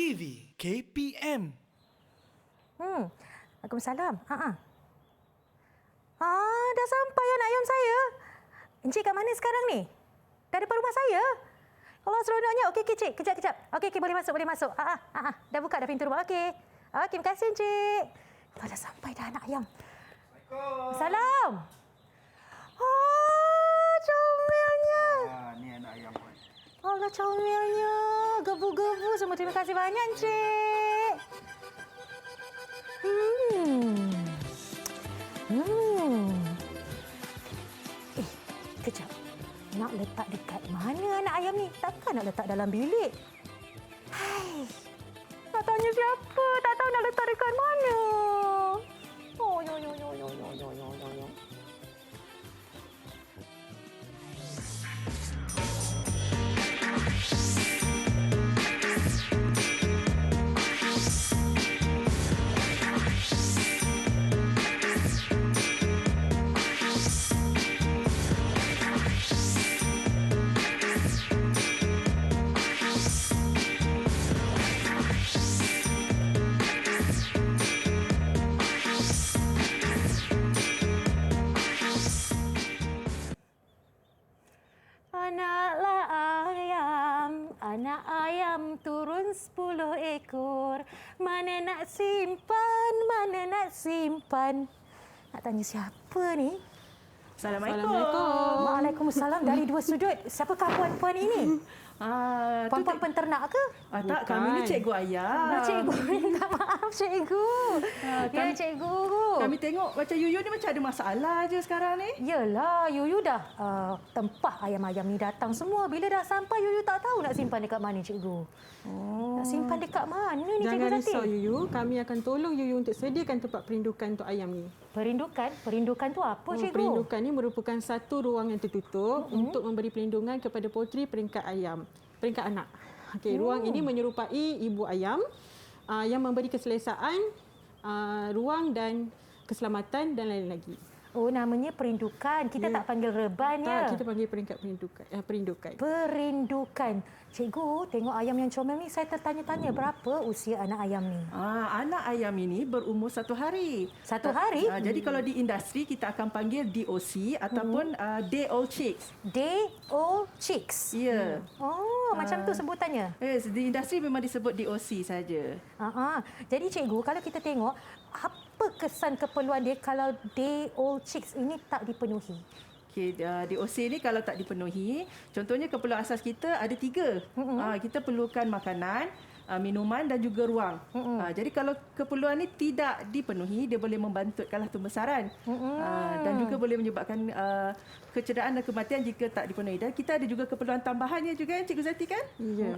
TV KPM. Waalaikumsalam. Dah sampai anak ayam saya. Encik kat mana sekarang ni? Dah depan rumah saya. Allah, seronoknya. Okey, cik. Kejap. Okey, boleh masuk. Dah buka dah pintu rumah. Okey, terima kasih, encik. Dah sampai dah anak ayam. Salam. Comelnya. Ni anak ayam. Allah, comelnya. Gebu-gebu semua. Terima kasih banyak, encik. Kejap. Nak letak dekat mana anak ayam ni? Takkan nak letak dalam bilik? Hai. Nak tanya siapa? Tak tahu nak letak dekat mana. Yo. Anak ayam turun 10 ekor. Mana nak simpan? Nak tanya siapa ni? Assalamualaikum. Waalaikumsalam. Dari dua sudut. Siapakah puan-puan ini? Puan-puan penternak ke? Tak, kami ni cikgu ayam. Cikgu. Minta maaf, cikgu. Cikgu. Kami tengok macam Yuyu ni macam ada masalah je sekarang ni. Yelah, Yuyu dah tempah ayam-ayam ni datang semua. Bila dah sampai, Yuyu tak tahu nak simpan dekat mana, cikgu. Nak simpan dekat mana ni, cikgu Jangan Zati? risau, Yuyu. Kami akan tolong Yuyu untuk sediakan tempat perindukan untuk ayam ni. Perindukan? Perindukan tu apa, cikgu? Perindukan ni merupakan satu ruang yang tertutup untuk memberi perlindungan kepada poultry peringkat anak. Okey, ruang ini menyerupai ibu ayam yang memberi keselesaan, ruang dan keselamatan dan lain lagi. Oh, namanya perindukan. Kita tak panggil reban ya? Tak, kita panggil peringkat perindukan. Perindukan. Cikgu, tengok ayam yang comel ni, saya tertanya-tanya berapa usia anak ayam ni? Anak ayam ini berumur 1 hari. 1 hari? Jadi kalau di industri kita akan panggil DOC ataupun day old chicks. Day old chicks? Ya. Oh, macam tu sebutannya? Yes, di industri memang disebut DOC saja. Jadi cikgu, kalau kita tengok, apa kesan keperluan dia kalau day old chicks ini tak dipenuhi? Okay, DOC ni kalau tak dipenuhi, contohnya keperluan asas kita ada 3. Kita perlukan makanan, minuman dan juga ruang. Jadi kalau keperluan ni tidak dipenuhi, dia boleh membantutkanlah pembesaran. Dan juga boleh menyebabkan kecederaan dan kematian jika tak dipenuhi. Dan kita ada juga keperluan tambahannya juga, Cikgu Zati kan? Ya.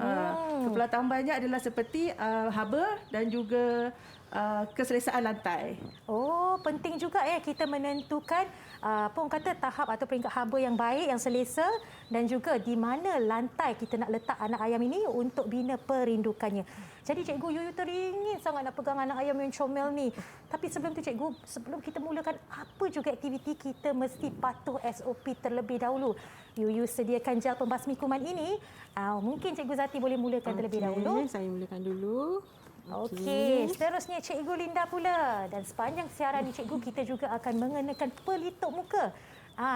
Keperluan tambahannya adalah seperti haba dan juga keselesaan lantai. Oh, penting juga kita menentukan tahap atau peringkat haba yang baik, yang selesa dan juga di mana lantai kita nak letak anak ayam ini untuk bina perindukannya. Jadi cikgu, Yuyu teringin sangat nak pegang anak ayam yang comel ni. Tapi sebelum tu cikgu, sebelum kita mulakan apa juga aktiviti, kita mesti patuh SOP terlebih dahulu. Yuyu sediakan gel pembasmi kuman ini. Mungkin Cikgu Zati boleh mulakan terlebih dahulu. Saya mulakan dulu. Okey, seterusnya Cikgu Linda pula. Dan sepanjang siaran ni Cikgu, kita juga akan mengenakan pelitup muka.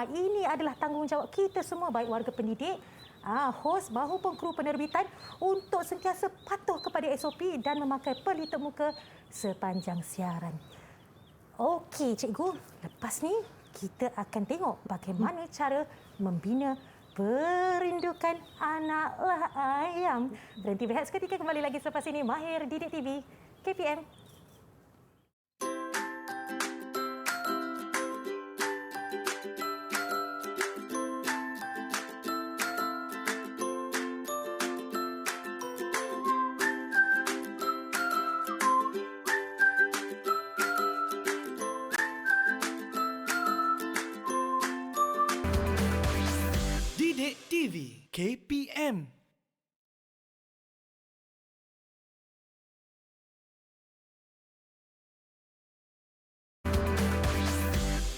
Ini adalah tanggungjawab kita semua, baik warga pendidik, hos maupun kru penerbitan, untuk sentiasa patuh kepada SOP dan memakai pelitup muka sepanjang siaran. Okey Cikgu, lepas ni kita akan tengok bagaimana cara membina perindukan anak ayam. Berhenti berehat seketika, kembali lagi selepas ini. Mahir Didik TV KPM. Didik TV KPM.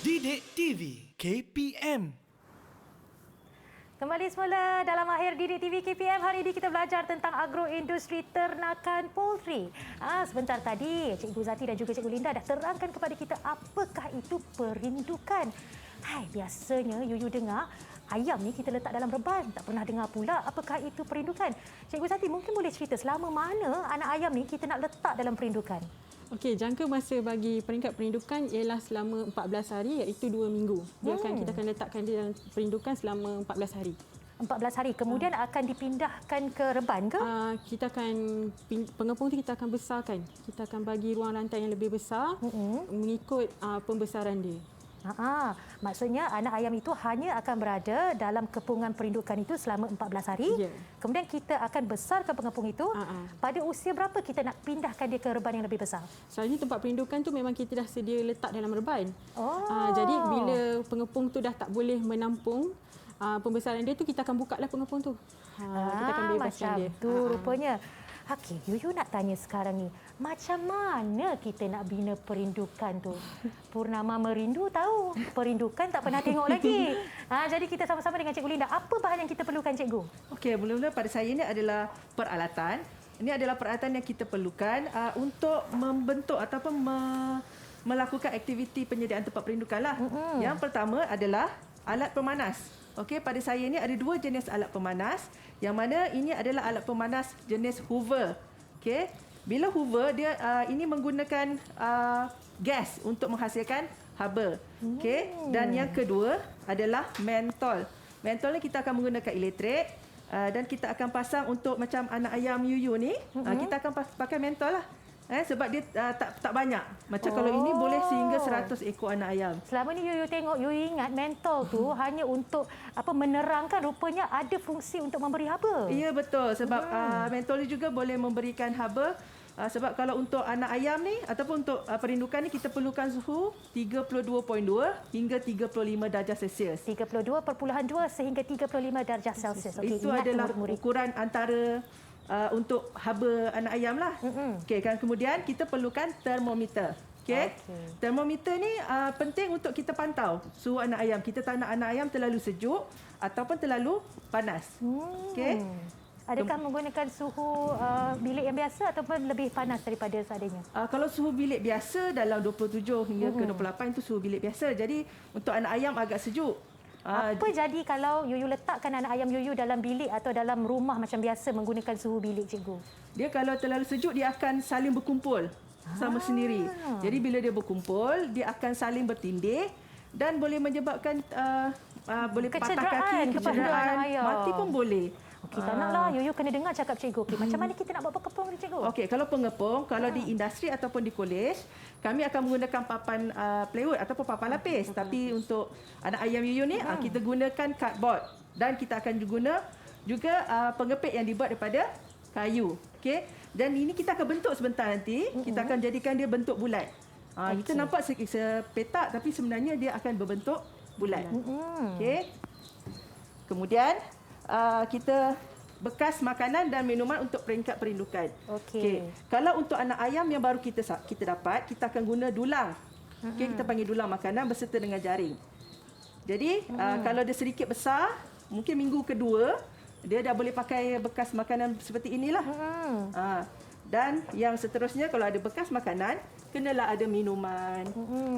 Didik TV KPM. Kembali semula dalam akhir Didik TV KPM. Hari ini kita belajar tentang agroindustri ternakan poultry. Sebentar tadi Cikgu Zati dan juga Cikgu Linda dah terangkan kepada kita apakah itu perindukan. Biasanya Yuyu dengar ayam ni kita letak dalam reban. Tak pernah dengar pula apakah itu perindukan. Cikgu Zati mungkin boleh cerita selama mana anak ayam ni kita nak letak dalam perindukan? Okey, jangka masa bagi peringkat perindukan ialah selama 14 hari iaitu 2 minggu. Kita akan letakkan dia dalam perindukan selama 14 hari. 14 hari. Kemudian akan dipindahkan ke reban ke? Kita akan pengepung tu kita akan besarkan. Kita akan bagi ruang rantai yang lebih besar mengikut pembesaran dia. Maksudnya anak ayam itu hanya akan berada dalam kepungan perindukan itu selama 14 hari. Ya. Kemudian kita akan besarkan pengepung itu. Pada usia berapa kita nak pindahkan dia ke reban yang lebih besar? Selalunya tempat perindukan tu memang kita dah sedia letak dalam reban. Jadi bila pengepung tu dah tak boleh menampung pembesaran dia tu, kita akan buka lah pengepung tu. Kita akan bebaskan macam dia. Tu rupanya. Okey, Yuyu nak tanya sekarang ni, macam mana kita nak bina perindukan tu? Purnama merindu tahu, perindukan tak pernah tengok lagi. Jadi kita sama-sama dengan Cikgu Linda, apa bahan yang kita perlukan, Cikgu? Okey, mula-mula pada saya ini adalah peralatan. Ini adalah peralatan yang kita perlukan untuk membentuk ataupun melakukan aktiviti penyediaan tempat perindukan lah. Yang pertama adalah alat pemanas. Okey, pada saya ini ada 2 jenis alat pemanas. Yang mana ini adalah alat pemanas jenis Hoover. Okey, bila Hoover dia ini menggunakan gas untuk menghasilkan haba. Okey, dan yang kedua adalah mentol. Mentol ni kita akan menggunakan elektrik dan kita akan pasang untuk macam anak ayam Yuyu ni, kita akan pakai mentol lah. Sebab dia tak banyak. Macam kalau ini boleh sehingga 100 ekor anak ayam. Selama ni Yuyu tengok, Yuyu ingat mentol tu hanya untuk menerangkan, rupanya ada fungsi untuk memberi haba. Ya, betul. Sebab mentol ni juga boleh memberikan haba. Sebab kalau untuk anak ayam ni ataupun untuk perindukan ni kita perlukan suhu 32.2 hingga 35 darjah Celsius. 32.2 sehingga 35 darjah Celsius. Itu adalah ukuran antara untuk haba anak ayam lah. Okey, kan kemudian kita perlukan termometer. Okey. Termometer ni penting untuk kita pantau suhu anak ayam. Kita tak nak anak ayam terlalu sejuk ataupun terlalu panas. Okey. Adakah menggunakan suhu bilik yang biasa ataupun lebih panas daripada seadanya? Kalau suhu bilik biasa dalam 27 hingga ke 28 itu suhu bilik biasa. Jadi untuk anak ayam agak sejuk. Apa jadi kalau Yuyu letakkan anak ayam Yuyu dalam bilik atau dalam rumah macam biasa menggunakan suhu bilik, Cikgu? Dia kalau terlalu sejuk, dia akan saling berkumpul sama sendiri. Jadi bila dia berkumpul, dia akan saling bertindih dan boleh menyebabkan boleh patah kaki, kecederaan, mati pun boleh. Okey, tak naklah. Yuyu kena dengar cakap Cikgu. Okey, macam mana kita nak buat pengepung ni, Cikgu? Okey, kalau pengepung, kalau di industri ataupun di kolej, kami akan menggunakan papan plywood ataupun papan lapis. Tapi untuk anak ayam Yuyu ni, kita gunakan cardboard. Dan kita akan guna juga pengepit yang dibuat daripada kayu. Okey, dan ini kita akan bentuk sebentar nanti. Kita akan jadikan dia bentuk bulat. Kita nampak sepetak tapi sebenarnya dia akan berbentuk bulat. Okey. Kemudian kita bekas makanan dan minuman untuk peringkat perindukan. Okey. Kalau untuk anak ayam yang baru kita dapat, kita akan guna dulang. Okey, kita panggil dulang makanan beserta dengan jaring. Jadi kalau dia sedikit besar, mungkin minggu kedua dia dah boleh pakai bekas makanan seperti inilah. Dan yang seterusnya kalau ada bekas makanan, kenalah ada minuman.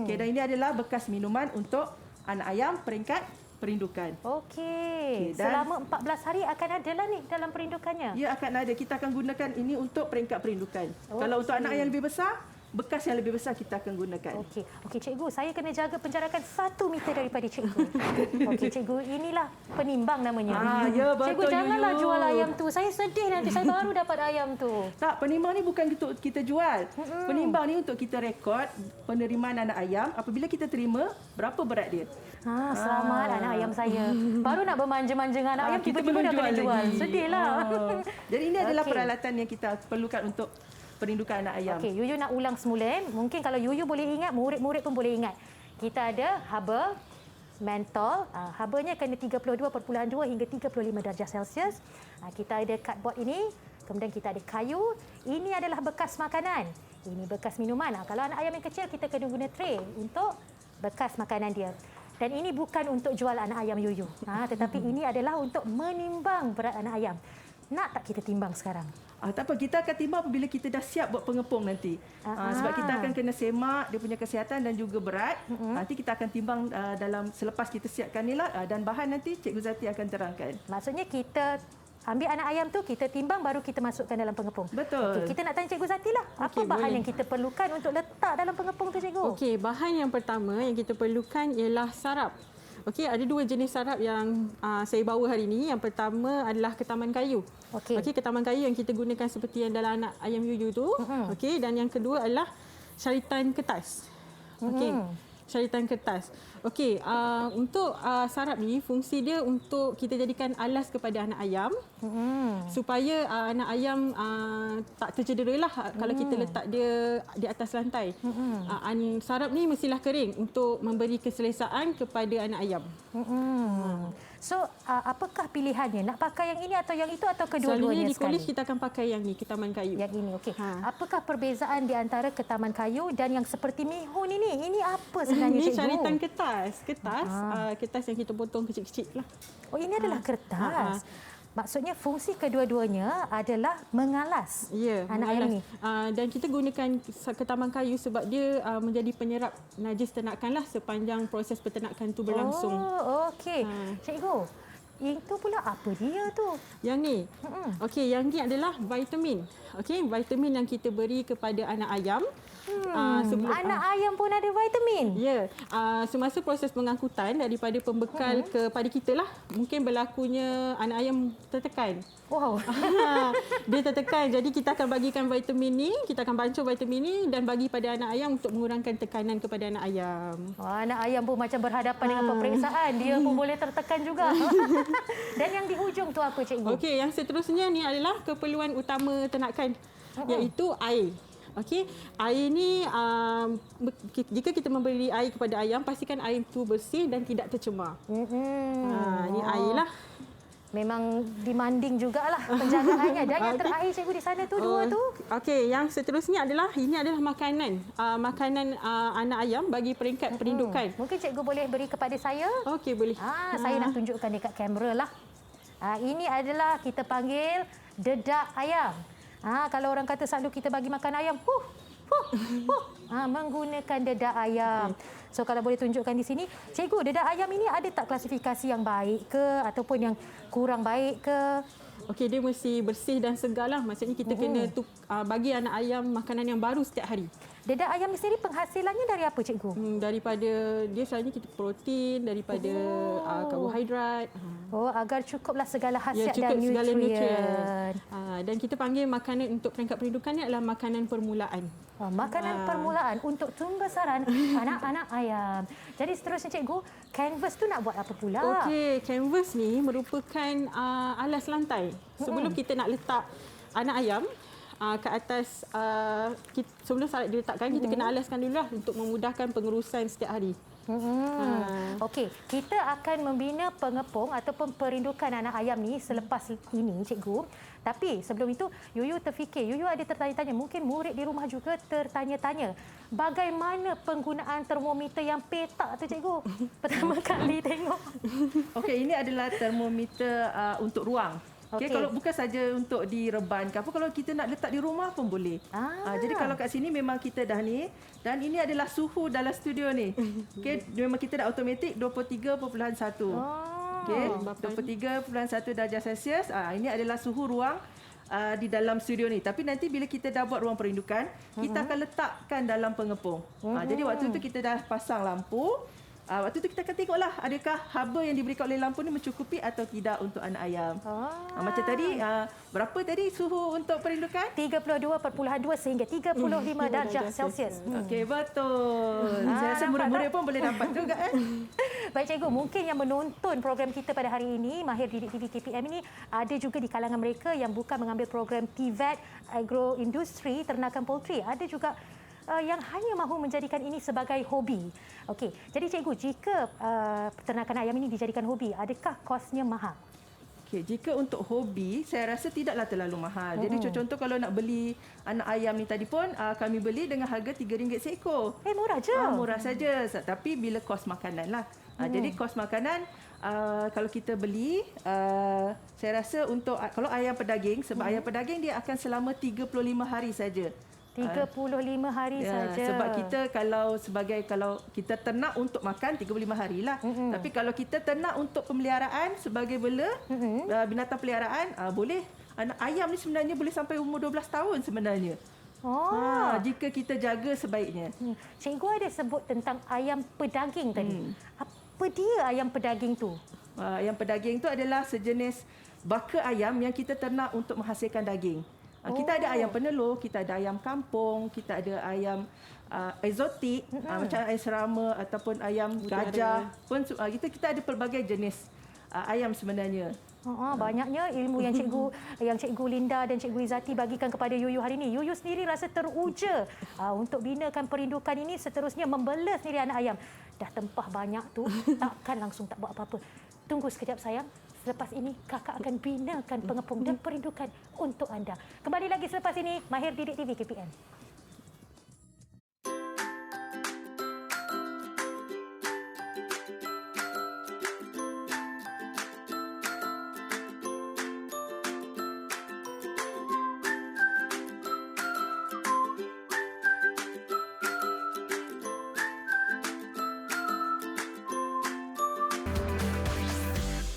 Okey, dan ini adalah bekas minuman untuk anak ayam peringkat perindukan. Okey. Selama 14 hari akan ada lah ni dalam perindukannya? Ya, akan ada. Kita akan gunakan ini untuk peringkat perindukan. Kalau untuk anak yang lebih besar, bekas yang lebih besar kita akan gunakan. Okey, Cikgu, saya kena jaga penjarakan 1 meter daripada Cikgu. Okey, Cikgu, inilah penimbang namanya. Ya, betul. Cikgu, janganlah jual ayam tu. Saya sedih nanti saya baru dapat ayam tu. Tak, penimbang ni bukan untuk kita jual. Penimbang ni untuk kita rekod penerimaan anak ayam. Apabila kita terima, berapa berat dia. Selamat anak ayam saya. Baru nak bermanja-manja dengan anak ayam, tiba-tiba dah kena jual. Sedihlah. Jadi ini adalah peralatan yang kita perlukan untuk perindukan anak ayam. Okey, Yuyu nak ulang semula. Mungkin kalau Yuyu boleh ingat, murid-murid pun boleh ingat. Kita ada haba, mentol. Habanya kena 32.2 hingga 35 darjah Celsius. Kita ada cardboard ini. Kemudian kita ada kayu. Ini adalah bekas makanan. Ini bekas minuman. Kalau anak ayam yang kecil, kita kena guna tray untuk bekas makanan dia. Dan ini bukan untuk jual anak ayam Yuyu. Tetapi ini adalah untuk menimbang berat anak ayam. Nak tak kita timbang sekarang? Tak apa, kita akan timbang apabila kita dah siap buat pengepung nanti. Sebab kita akan kena semak dia punya kesihatan dan juga berat. Nanti kita akan timbang dalam selepas kita siapkan ni lah, dan bahan nanti Cikgu Zati akan terangkan. Maksudnya kita ambil anak ayam tu, kita timbang, baru kita masukkan dalam pengepung. Betul. Okey, kita nak tanya Cikgu Zati lah. Apa bahan yang kita perlukan untuk letak dalam pengepung tu, Cikgu? Okey, bahan yang pertama yang kita perlukan ialah sarap. Okey, ada dua jenis sarap yang saya bawa hari ini. Yang pertama adalah ketaman kayu. Okey. Okey, ketaman kayu yang kita gunakan seperti yang dalam anak ayam Yuyu tu. Okey, dan yang kedua adalah syaritan kertas. Okey. Syaritan kertas. Okey, untuk sarap ni fungsi dia untuk kita jadikan alas kepada anak ayam supaya anak ayam tak tercederalah kalau kita letak dia di atas lantai. Sarap ni mestilah kering untuk memberi keselesaan kepada anak ayam. So, apakah pilihannya? Nak pakai yang ini atau yang itu atau kedua-duanya Selalunya di sekali? kolej kita akan pakai yang ni, ketaman kayu. Yang ini, okey. Apakah perbezaan di antara ketaman kayu dan yang seperti mihun ini? Ini apa sebenarnya, Ini Cikgu? syaritan kertas. Kertas yang kita potong kecil-kecil lah. Oh, ini adalah kertas. Maksudnya fungsi kedua-duanya adalah mengalas anak ayam ini. Dan kita gunakan ketaman kayu sebab dia menjadi penyerap najis ternakan lah sepanjang proses peternakan tu berlangsung. Oh, okey. Cikgu, itu pula apa dia tu? Yang ni. Okey, yang ni adalah vitamin. Okey, vitamin yang kita beri kepada anak ayam. Anak ayam pun ada vitamin? Ya, semasa proses pengangkutan daripada pembekal kepada kita lah, mungkin berlakunya anak ayam tertekan. Wow. Dia tertekan, jadi kita akan bagikan vitamin ni, kita akan bancur vitamin ni dan bagi pada anak ayam untuk mengurangkan tekanan kepada anak ayam. Anak ayam pun macam berhadapan dengan peperiksaan, dia pun boleh tertekan juga. Dan yang di hujung tu apa, Cikgu? Okey, yang seterusnya ni adalah keperluan utama ternakan, iaitu air. Okey, air ni jika kita memberi air kepada ayam, pastikan air itu bersih dan tidak tercemar. Ini air lah. Memang demanding jugalah penjagaannya. Dan yang terakhir, Cikgu, di sana tu dua tu? Okey, yang seterusnya adalah makanan. Makanan anak ayam bagi peringkat perindukan. Mungkin Cikgu boleh beri kepada saya? Okey, boleh. Saya nak tunjukkan dekat kamera lah. Ini adalah kita panggil dedak ayam. Kalau orang kata selalu kita bagi makan ayam, menggunakan dedak ayam. So kalau boleh tunjukkan di sini, Cikgu, dedak ayam ini ada tak klasifikasi yang baik ke ataupun yang kurang baik ke? Okey, dia mesti bersih dan segar lah. Maksudnya kita kena bagi anak ayam makanan yang baru setiap hari. Dedak ayam di sini penghasilannya dari apa, Cikgu? Daripada dia selalunya kita protein, daripada karbohidrat. Agar cukuplah segala khasiat cukup dan segala nutrien. Dan kita panggil makanan untuk peringkat pendudukan ni adalah makanan permulaan. Makanan permulaan untuk pembesaran anak-anak ayam. Jadi seterusnya, Cikgu, kanvas tu nak buat apa pula? Okey, kanvas ni merupakan alas lantai. Sebelum kita nak letak anak ayam ke atas, sebelum salat diletakkan, kita kena alaskan dulu lah untuk memudahkan pengurusan setiap hari. Okey, kita akan membina pengepung ataupun perindukan anak ayam ni selepas ini, Cikgu. Tapi sebelum itu, Yuyu terfikir, Yuyu ada tertanya-tanya, mungkin murid di rumah juga tertanya-tanya, bagaimana penggunaan termometer yang petak tu, Cikgu? Pertama kali tengok. Okey, ini adalah termometer untuk ruang. Okay, kalau bukan saja untuk direban ke apa, kalau kita nak letak di rumah pun boleh. Jadi kalau kat sini memang kita dah ni, dan ini adalah suhu dalam studio ni. Okey, memang kita dah automatik 23.1. Okey, 23.1 darjah Celsius. Ini adalah suhu ruang di dalam studio ni. Tapi nanti bila kita dah buat ruang perindukan, kita akan letakkan dalam pengepung. Jadi waktu tu kita dah pasang lampu. Waktu tu kita akan tengoklah adakah haba yang diberikan oleh lampu ni mencukupi atau tidak untuk anak ayam. Macam tadi, berapa tadi suhu untuk perindukan? 32.2 sehingga 35 darjah Celsius. Okey, betul. Saya rasa murid-murid pun boleh dapat juga. Baik, Cikgu, mungkin yang menonton program kita pada hari ini, Mahir Didik TV KPM ini, ada juga di kalangan mereka yang bukan mengambil program TVET, Agroindustri, Ternakan Poultry. Ada juga yang hanya mahu menjadikan ini sebagai hobi. Okey, jadi Cikgu, jika peternakan ayam ini dijadikan hobi, adakah kosnya mahal? Okey, jika untuk hobi, saya rasa tidaklah terlalu mahal. Jadi contoh kalau nak beli anak ayam ni tadi pun, kami beli dengan harga RM3 seekor. Murah je. Murah saja. Tapi bila kos makanan lah. Jadi kos makanan kalau kita beli, saya rasa untuk kalau ayam pedaging, sebab ayam pedaging dia akan selama 35 hari saja. 35 hari saja. Sebab kita kalau kita ternak untuk makan 35 hari lah. Tapi kalau kita ternak untuk pemeliharaan sebagai bela, binatang peliharaan, boleh. Anak ayam ni sebenarnya boleh sampai umur 12 tahun sebenarnya. Jika kita jaga sebaiknya. Cikgu ada sebut tentang ayam pedaging tadi. Apa dia ayam pedaging tu? Ayam pedaging tu adalah sejenis baka ayam yang kita ternak untuk menghasilkan daging. Kita ada ayam penelur, kita ada ayam kampung, kita ada ayam eksotik, macam ayam serama ataupun ayam gajah. Kita ada pelbagai jenis ayam sebenarnya. Banyaknya ilmu yang Cikgu Linda dan Cikgu Izzati bagikan kepada Yuyu hari ini. Yuyu sendiri rasa teruja untuk binakan perindukan ini, seterusnya membela sendiri anak ayam. Dah tempah banyak tu, takkan langsung tak buat apa-apa. Tunggu sekejap sayang. Selepas ini kakak akan binakan pengepung dan perindukan untuk anda. Kembali lagi selepas ini, Mahir Didik TV KPM.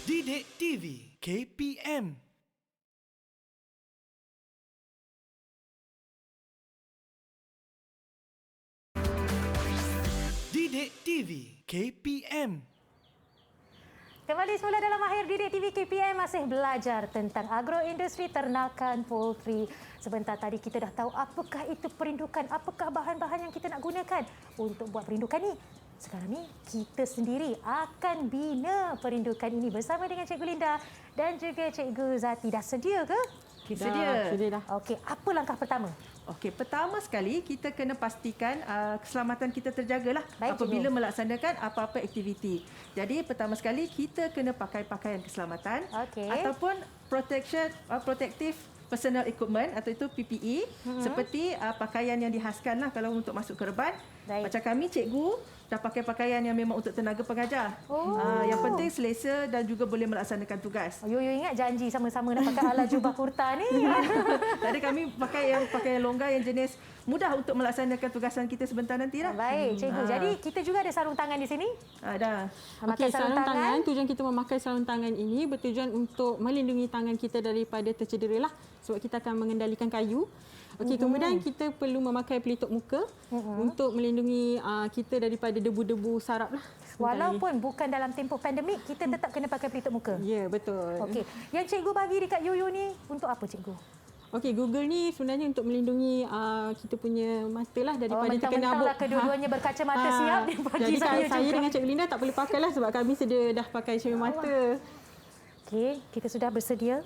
Didik TV KPM. Didik TV KPM. Kembali semula dalam Mahir Didik TV KPM, masih belajar tentang agroindustri ternakan poultry. Sebentar tadi kita dah tahu apakah itu perindukan, apakah bahan-bahan yang kita nak gunakan untuk buat perindukan ni. Sekarang ni kita sendiri akan bina perindukan ini bersama dengan Cikgu Linda dan juga Cikgu Zati. Dah sedia ke? Sedia dah. Okey, apa langkah pertama? Okey, pertama sekali kita kena pastikan keselamatan kita terjagalah Baik, apabila Cikgu. melaksanakan apa-apa aktiviti. Jadi pertama sekali kita kena pakai pakaian keselamatan Okey. ataupun protective personal equipment atau itu PPE, seperti pakaian yang dihaskanlah kalau untuk masuk ke reban. Baik. Macam kami cikgu dah pakai pakaian yang memang untuk tenaga pengajar. Yang penting selesa dan juga boleh melaksanakan tugas. Yuyu ingat janji sama-sama nak pakai ala jubah kurta ni. Tadi kami pakai pakaian longgar yang jenis mudah untuk melaksanakan tugasan kita sebentar nantilah. Baik, Cikgu. Jadi kita juga ada sarung tangan di sini. Dah. Memakai Okey, sarung tangan, tujuan kita memakai sarung tangan ini bertujuan untuk melindungi tangan kita daripada tercedera lah, sebab kita akan mengendalikan kayu. Okey, kemudian kita perlu memakai pelitup muka untuk melindungi kita daripada debu-debu sarap lah. Walaupun bukan dalam tempoh pandemik, kita tetap kena pakai pelitup muka. Ya, betul. Okey, yang cikgu bagi dekat Yuyu ni untuk apa cikgu? Okey, Google ni sebenarnya untuk melindungi kita punya mata lah daripada terkena mentang-mentang lah kedua-duanya berkacamata siap dia bagi jadi saya saya juga. dengan Cikgu Linda tak boleh pakai lah sebab kami sedia dah pakai cermin mata. Okey, kita sudah bersedia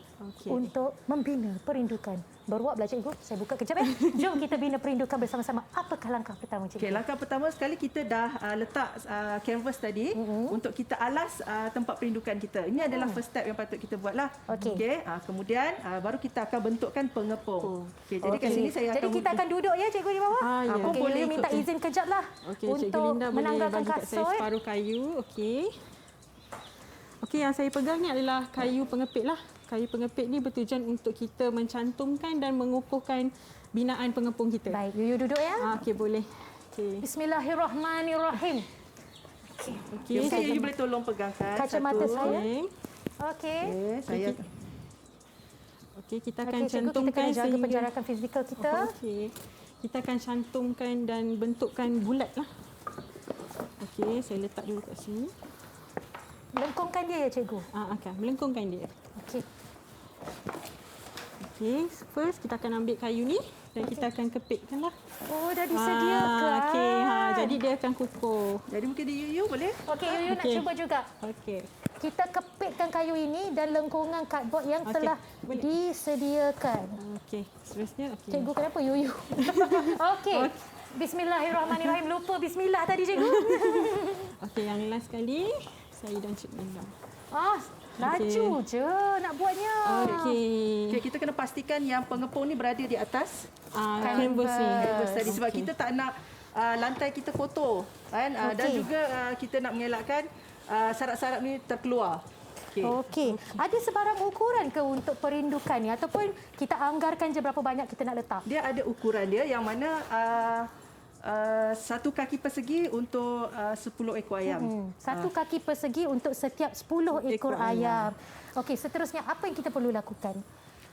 untuk membina perindukan. Beruaplah cikgu, saya buka kejap Jom kita bina perindukan bersama-sama. Apakah langkah pertama cikgu? Okey, langkah pertama sekali kita dah letak canvas tadi untuk kita alas tempat perindukan kita. Ini adalah first step yang patut kita buatlah. Okey. Kemudian baru kita akan bentukkan pengepung. Okey, jadi kat sini saya Jadi kita akan duduk ya cikgu di bawah. Ya. Okey, boleh Yuyu minta ikut. izin kejap lah Okey, Cikgu untuk Linda boleh menanggalkan bagi kat saya kasut. separuh kayu. Okey. Okey, yang saya pegang ni adalah kayu pengepit lah. Kayu pengepit ni bertujuan untuk kita mencantumkan dan mengukuhkan binaan pengepung kita. Baik, Yuyu duduk ya. Okey, boleh. Okey. Bismillahirrahmanirrahim. Okey. Okey, Okey, you boleh tolong pegangkan Kacamata satu. saya. Okey. Okey. Okey, saya Okey, kita akan Okey, cikgu, kita cantumkan kena jaga penjarakan fizikal kita. Okey. Kita akan cantumkan dan bentukkan bulat lah. Okey, saya letak dulu kat sini. Lengkungkan dia ya cikgu. Akan melengkungkan dia. Okey. Okey, first kita akan ambil kayu ni dan kita akan kepitkan lah. Oh, dah disediakan. Okey, jadi dia akan kukuh. jadi mungkin di you boleh? Okey, Yuyu nak Okey. cuba juga. Okey. Kita kepitkan kayu ini dan lengkungan cardboard yang Okey, telah boleh. disediakan. Okey, seterusnya okey. Cikgu kenapa Yuyu? Okey. Bismillahirrahmanirrahim. Lupa bismillah tadi cikgu. Okey, yang last sekali saya dan Cik Linda. Laju je nak buatnya. Okey. Okey, kita kena pastikan yang pengepung ni berada di atas Canvas ni. canvas tadi sebab Okey. kita tak nak lantai kita kotor kan. Dan Okey. juga kita nak mengelakkan sarap-sarap ni terkeluar. Okey. Okey. Ada sebarang ukuran ke untuk perindukan ni ataupun kita anggarkan je berapa banyak kita nak letak? Dia ada ukuran dia yang mana 1 kaki persegi untuk 10 ekor ayam. Satu kaki persegi untuk setiap 10 ekor ayam. Okey, seterusnya apa yang kita perlu lakukan?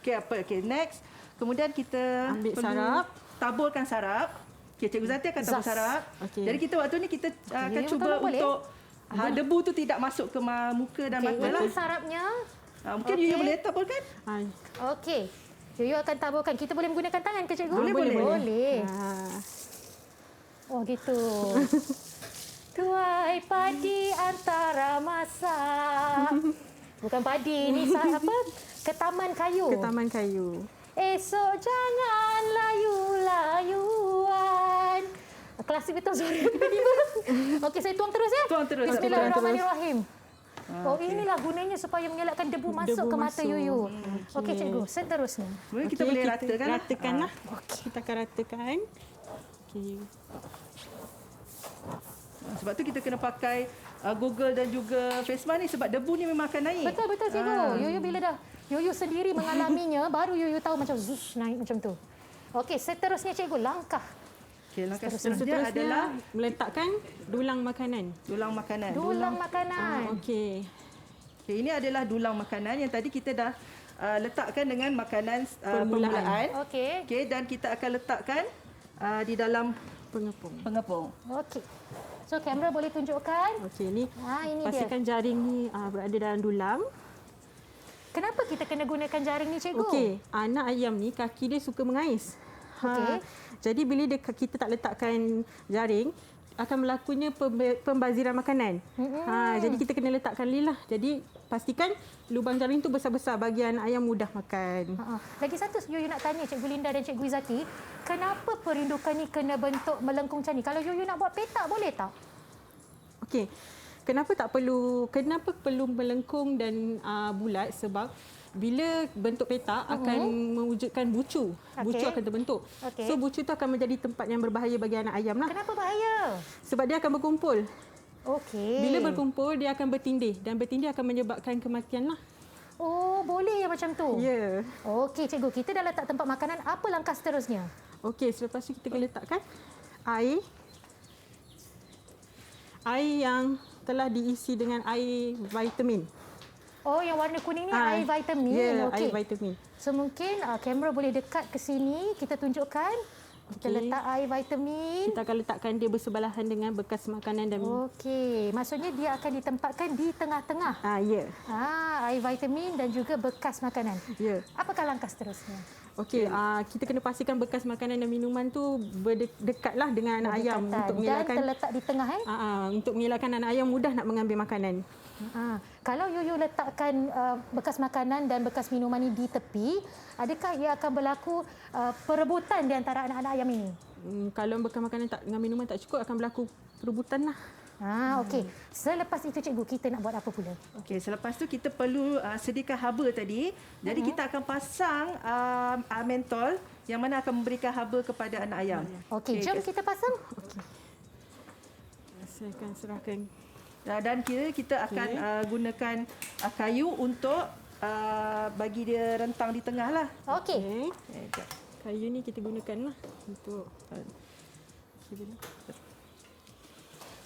Okey, Okey, next. Kemudian kita Ambil perlu sarap. taburkan sarap. Okey, Cikgu Zati akan tabur Zas. sarap. Okey. Jadi kita waktu ni kita akan Ya, cuba tolong boleh? untuk debu tu tidak masuk ke muka dan Okey, mata lah. ini sarapnya. Mungkin Okey. Yuyu boleh taburkan? Hai. Okey. Yuyu akan taburkan. Kita boleh menggunakan tangan ke cikgu? Boleh. Boleh. Ha. Oh gitu. Tuai padi antara masak. Bukan padi, ni apa? Ketaman kayu. Ke taman kayu. Esok jangan layu-layuan. Klasik betul suara tiba-tiba. Okey, saya tuang terus ya. Tuang terus. Bismillahirrahmanirrahim. Oh, inilah gunanya supaya mengelakkan debu masuk ke mata masuk. Yuyu. Okey, cikgu, seterusnya. Mungkin kita boleh ratakan lah. Ratakanlah. Okey. Kita akan ratakan. Okey. Sebab tu kita kena pakai Google dan juga face mask ni sebab debu ni memang akan naik. Betul cikgu. Yuyu bila dah Yuyu sendiri mengalaminya baru Yuyu tahu macam zush naik macam tu. Okey, seterusnya cikgu langkah. Okey, langkah Seterusnya seterusnya adalah meletakkan dulang makanan. dulang makanan. Dulang makanan. Okey. Okey, ini adalah dulang makanan yang tadi kita dah letakkan dengan makanan Permulaan. permulaan. Okey. Okey, dan kita akan letakkan di dalam Pengepung. pengepung. Okey. So kamera boleh tunjukkan. Okey, ni Ini dia. pastikan jaring ni berada dalam dulang. Kenapa kita kena gunakan jaring ni cikgu? Okey, anak ayam ni kaki dia suka mengais. Okey. Jadi bila kita tak letakkan jaring, akan berlakunya pembaziran makanan. Jadi kita kena letakkan lilah. Jadi pastikan lubang jaring tu besar-besar bagi anak ayam mudah makan. Lagi satu Yuyu nak tanya Cikgu Linda dan Cikgu Izzati, kenapa perindukan ni kena bentuk melengkung macam ni? Kalau Yuyu nak buat petak boleh tak? Okey. Kenapa perlu melengkung dan bulat? Sebab bila bentuk petak akan mewujudkan bucu. Bucu akan terbentuk. Okey. So bucu tu akan menjadi tempat yang berbahaya bagi anak ayam lah. Kenapa bahaya? Sebab dia akan berkumpul. Okey. Bila berkumpul dia akan bertindih dan bertindih akan menyebabkan kematian lah. Oh, boleh ya macam tu? Ya. Okey cikgu, kita dah letak tempat makanan, apa langkah seterusnya? Okey, selepas tu kita akan letakkan air. Air yang telah diisi dengan air vitamin. Oh, yang warna kuning ni air vitamin. Ya, Okey. air vitamin. So mungkin kamera boleh dekat ke sini, kita tunjukkan. Kita Okey. letak air vitamin. Kita akan letakkan dia bersebelahan dengan bekas makanan dan Okey, maksudnya dia akan ditempatkan di tengah-tengah. ya. Air vitamin dan juga bekas makanan. Ya. Apakah langkah seterusnya? Okey, kita kena pastikan bekas makanan dan minuman tu berdekatlah dengan anak ayam Berdekatan untuk dan mengelakkan terletak di tengah untuk mengelakkan anak ayam mudah nak mengambil makanan. Kalau Yuyu letakkan bekas makanan dan bekas minuman ini di tepi, adakah ia akan berlaku perebutan di antara anak-anak ayam ini? Kalau bekas makanan dengan minuman tak cukup akan berlaku perebutan lah. Okey. Selepas itu cikgu, kita nak buat apa pula? Okey, selepas tu kita perlu sediakan haba tadi. Jadi kita akan pasang mentol yang mana akan memberikan haba kepada anak ayam. Okey, jom kita pasang. Saya akan serahkan. Dan kita akan gunakan kayu untuk bagi dia rentang di tengah lah. Okey. Kayu ni kita gunakan lah untuk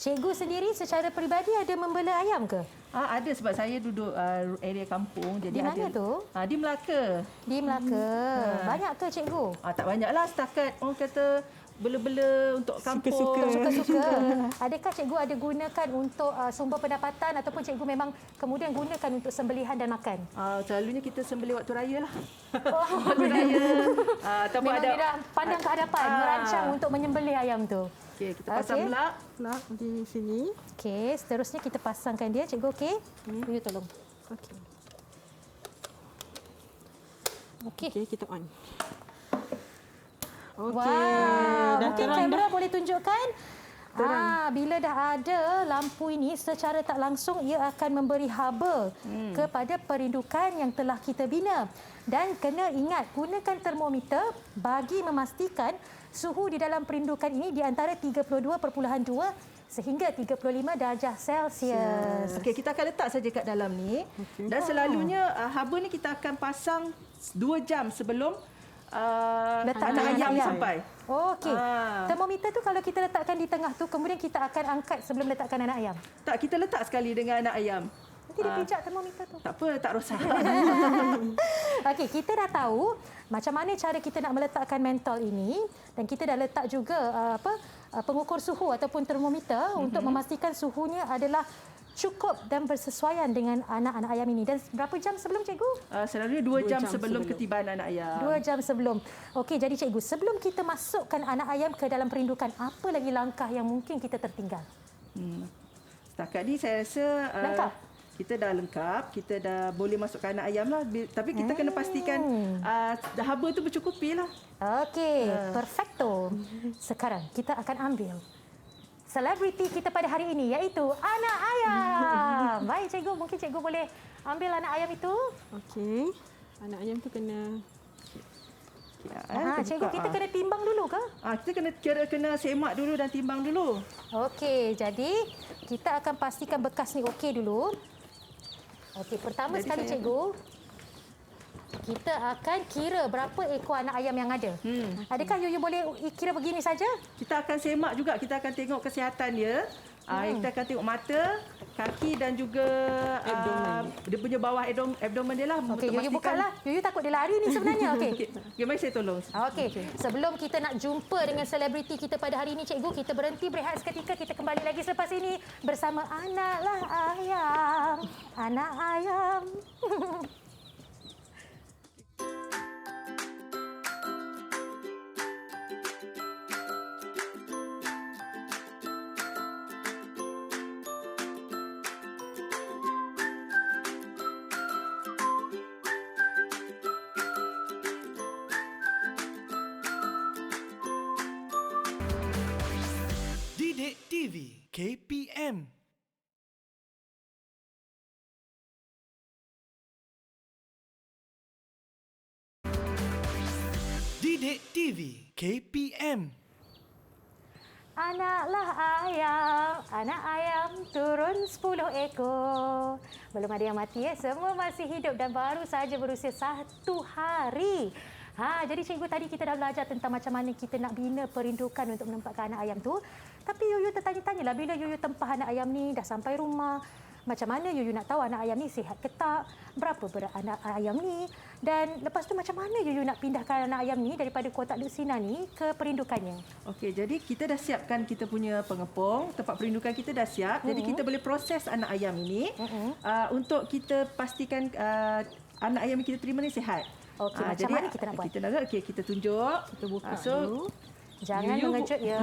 Cikgu sendiri secara peribadi ada membela ayam ke? Ada sebab saya duduk area kampung. Jadi Di mana ada, tu? Di Melaka. Di Melaka. Banyak ke cikgu? Tak banyaklah setakat orang kata bela-bela untuk kampung. Suka-suka. Adakah cikgu ada gunakan untuk sumber pendapatan ataupun cikgu memang kemudian gunakan untuk sembelihan dan makan? Selalunya kita sembelih waktu raya lah. Waktu raya. Ataupun Memang ada dia dah pandang ke hadapan, merancang untuk menyembelih ayam tu. Okey, kita pasang pula. di sini. Okey, seterusnya kita pasangkan dia. Cikgu okey? You tolong. Okey. Okey. Okey, kita on. Okey, Wow, dah mungkin terang kamera dah. boleh tunjukkan. Terang. Bila dah ada lampu ini, secara tak langsung ia akan memberi haba kepada perindukan yang telah kita bina. Dan kena ingat, gunakan termometer bagi memastikan suhu di dalam perindukan ini di antara 32.2 sehingga 35 darjah Celsius. Okey, kita akan letak saja kat dalam ni. Dan selalunya haba ni kita akan pasang 2 jam sebelum Letak anak anak ayam ni ayam. sampai. Okey. Termometer tu kalau kita letakkan di tengah tu, kemudian kita akan angkat sebelum letakkan anak ayam. Tak, kita letak sekali dengan anak ayam. Nanti dia pijak termometer tu. Tak apa, tak rosak. Okey, kita dah tahu macam mana cara kita nak meletakkan mentol ini dan kita dah letak juga pengukur suhu ataupun termometer untuk memastikan suhunya adalah cukup dan bersesuaian dengan anak-anak ayam ini. Dan berapa jam sebelum, cikgu? Selalunya 2 jam sebelum ketibaan anak ayam. 2 jam sebelum. Okey, jadi cikgu, sebelum kita masukkan anak ayam ke dalam perindukan, apa lagi langkah yang mungkin kita tertinggal? Setakat ni saya rasa Lengkap? kita dah lengkap, kita dah boleh masukkan anak ayam lah. Tapi kita kena pastikan haba tu bercukupi lah. Okey, perfecto. Sekarang kita akan ambil selebriti kita pada hari ini, iaitu anak ayam. Baik, cikgu, mungkin cikgu boleh ambil anak ayam itu. Okey. Anak ayam tu kena Cikgu, kita kena timbang dulu ke? Kita kena semak dulu dan timbang dulu. Okey, jadi kita akan pastikan bekas ni okey dulu. Okey, pertama Jadi sekali saya- cikgu, kita akan kira berapa ekor anak ayam yang ada. Adakah Yuyu boleh kira begini saja? Kita akan semak juga, kita akan tengok kesihatan dia. Kita akan tengok mata, kaki dan juga dia punya bawah abdomen dia lah. Okey, untuk Yuyu pastikan- bukalah. Yuyu takut dia lari ni sebenarnya. Okey. Okey, mari saya tolong. Okey, sebelum kita nak jumpa dengan selebriti kita pada hari ini, cikgu, kita berhenti berehat seketika. Kita kembali lagi selepas ini bersama Anaklah Ayam. Anak ayam. Didik TV KPM. Didik TV KPM. Anaklah ayam, anak ayam turun 10 ekor. Belum ada yang mati, semua masih hidup dan baru saja berusia 1 hari. Jadi cikgu, tadi kita dah belajar tentang macam mana kita nak bina perindukan untuk menempatkan anak ayam tu. Tapi Yuyu tertanya-tanyalah, bila Yuyu tempah anak ayam ni dah sampai rumah, macam mana Yuyu nak tahu anak ayam ni sihat ke tak, berapa berat anak ayam ni, dan lepas tu macam mana Yuyu nak pindahkan anak ayam ni daripada kotak lusinan ni ke perindukannya. Okey, jadi kita dah siapkan kita punya pengepung, tempat perindukan kita dah siap. Jadi kita boleh proses anak ayam ini untuk kita pastikan anak ayam yang kita terima ni sihat. Okey, macam mana kita nak buat? Kita tunjuk. kita buka So, dulu. Jangan Yuyu mengejut ya.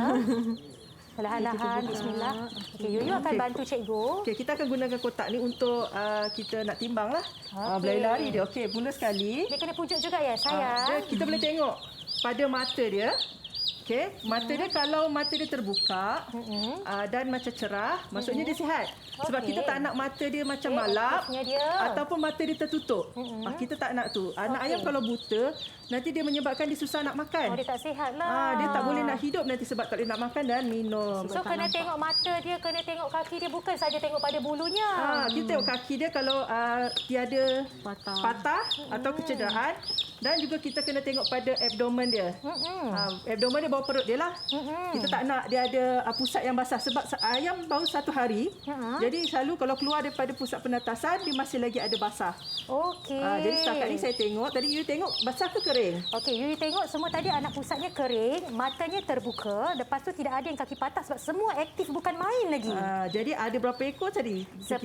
Perlahan-lahan, bismillah. Okey, Yuyu akan bantu cikgu. Okey, kita akan gunakan kotak ni untuk kita nak timbang lah. Okey. Berlari-lari dia. Okey, mula sekali. Dia kena pujuk juga ya, sayang. Kita boleh tengok pada mata dia. Okey, mata dia kalau mata dia terbuka dan macam cerah, maksudnya dia sihat. Sebab Okey. kita tak nak mata dia macam Okey, malap bagusnya dia. ataupun mata dia tertutup. Kita tak nak tu. Anak Okey. ayam kalau buta, nanti dia menyebabkan dia susah nak makan. Oh, dia tak sihat lah. Dia tak boleh nak hidup nanti sebab tak boleh nak makan dan minum. So, kena tengok mata dia, kena tengok kaki dia. Bukan saja tengok pada bulunya. Kita tengok kaki dia kalau tiada Patah. atau kecederaan, dan juga kita kena tengok pada abdomen dia. Abdomen dia bawah perut dia lah. Kita tak nak dia ada pusat yang basah sebab ayam baru 1 hari. Jadi selalu kalau keluar daripada pusat penatasan dia masih lagi ada basah. Okey. Jadi setakat ni saya tengok, tadi you tengok basah ke kering? Okey, Yuyu tengok semua tadi anak pusatnya kering, matanya terbuka, lepas tu tidak ada yang kaki patah sebab semua aktif, bukan main lagi. Jadi ada berapa ekor tadi? 10.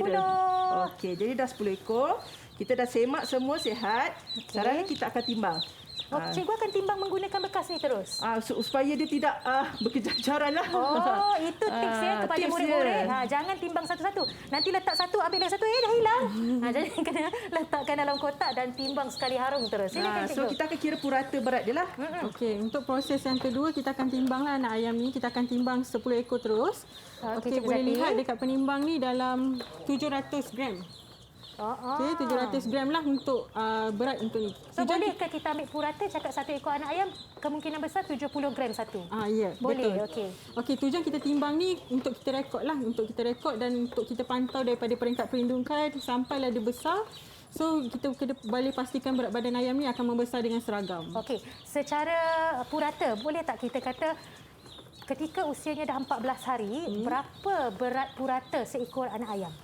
Okey, jadi dah 10 ekor. Kita dah semak semua sihat. Sekarang ni kita akan timbang. Cikgu akan timbang menggunakan bekas ni terus. Supaya dia tidak berkejar-kejaran lah. Oh, itu tips ya kepada tips murid-murid. dia. Jangan timbang satu-satu. Nanti letak satu, ambil yang satu, dah hilang. Jadi kena letakkan dalam kotak dan timbang sekali harung terus. Silakan So cikgu. kita akan kira purata berat dia lah. Okey, untuk proses yang kedua kita akan timbanglah anak ayam ni. Kita akan timbang 10 ekor terus. Okey, Okey, Cikgu boleh Zati. lihat dekat penimbang ni dalam 700 gram. Okey, 700 gram lah untuk berat untuk ni. So boleh ke kita ambil purata cakap satu ekor anak ayam kemungkinan besar 70 gram satu? Ya, Boleh, betul. okey. Okey, tujuan kita timbang ni untuk kita rekod lah. Untuk kita rekod dan untuk kita pantau daripada peringkat perlindungan sampailah dia besar. So, kita boleh pastikan berat badan ayam ni akan membesar dengan seragam. Okey, secara purata boleh tak kita kata ketika usianya dah 14 hari, berapa berat purata seekor anak ayam?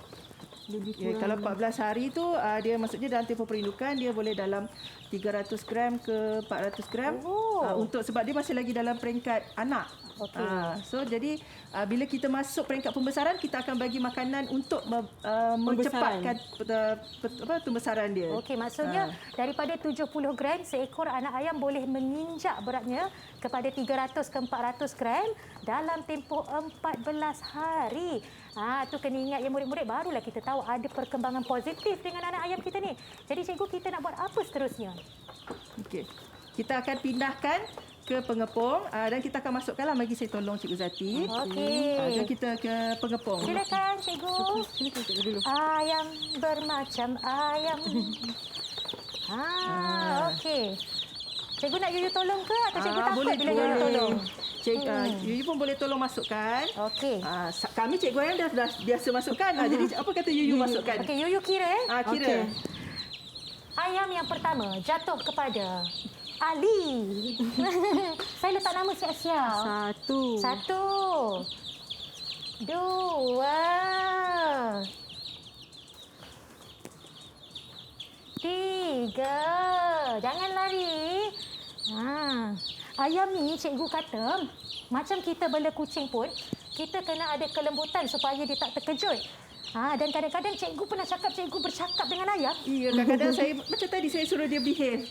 Lebih Ya, kurang kalau 14 hari tu dia maksudnya dalam tempoh perindukan dia boleh dalam 300 gram ke 400 gram. Untuk sebab dia masih lagi dalam peringkat anak. Okey. So jadi bila kita masuk peringkat pembesaran kita akan bagi makanan untuk mencepatkan pembesaran dia. Okey, maksudnya daripada 70 gram seekor anak ayam boleh menginjak beratnya kepada 300 ke 400 gram dalam tempoh 14 hari. Tu kena ingat ya murid-murid, barulah kita tahu ada perkembangan positif dengan anak ayam kita ni. Jadi cikgu, kita nak buat apa seterusnya? Okey. Kita akan pindahkan ke pengepung dan kita akan masukkanlah, bagi saya tolong Cikgu Zati. Okey. Jom kita ke pengepung. Silakan cikgu. Silakan cikgu dulu. Ayam bermacam ayam. Okey. Cikgu nak Yuyu tolong ke atau cikgu takut boleh, bila Yuyu tolong? Yuyu pun boleh tolong masukkan. Okey. Kami cikgu ayam dah biasa masukkan. Jadi apa kata Yuyu masukkan? Okey, Yuyu kira Kira. Okey. Ayam yang pertama jatuh kepada Ali. Saya letak nama siap-siap. 1. 1, 2, 3. Jangan lari. Ayam ni cikgu kata macam kita bela kucing pun kita kena ada kelembutan supaya dia tak terkejut. Dan kadang-kadang cikgu pernah cakap cikgu bercakap dengan ayam. Ya, kadang-kadang saya macam tadi saya suruh dia behave.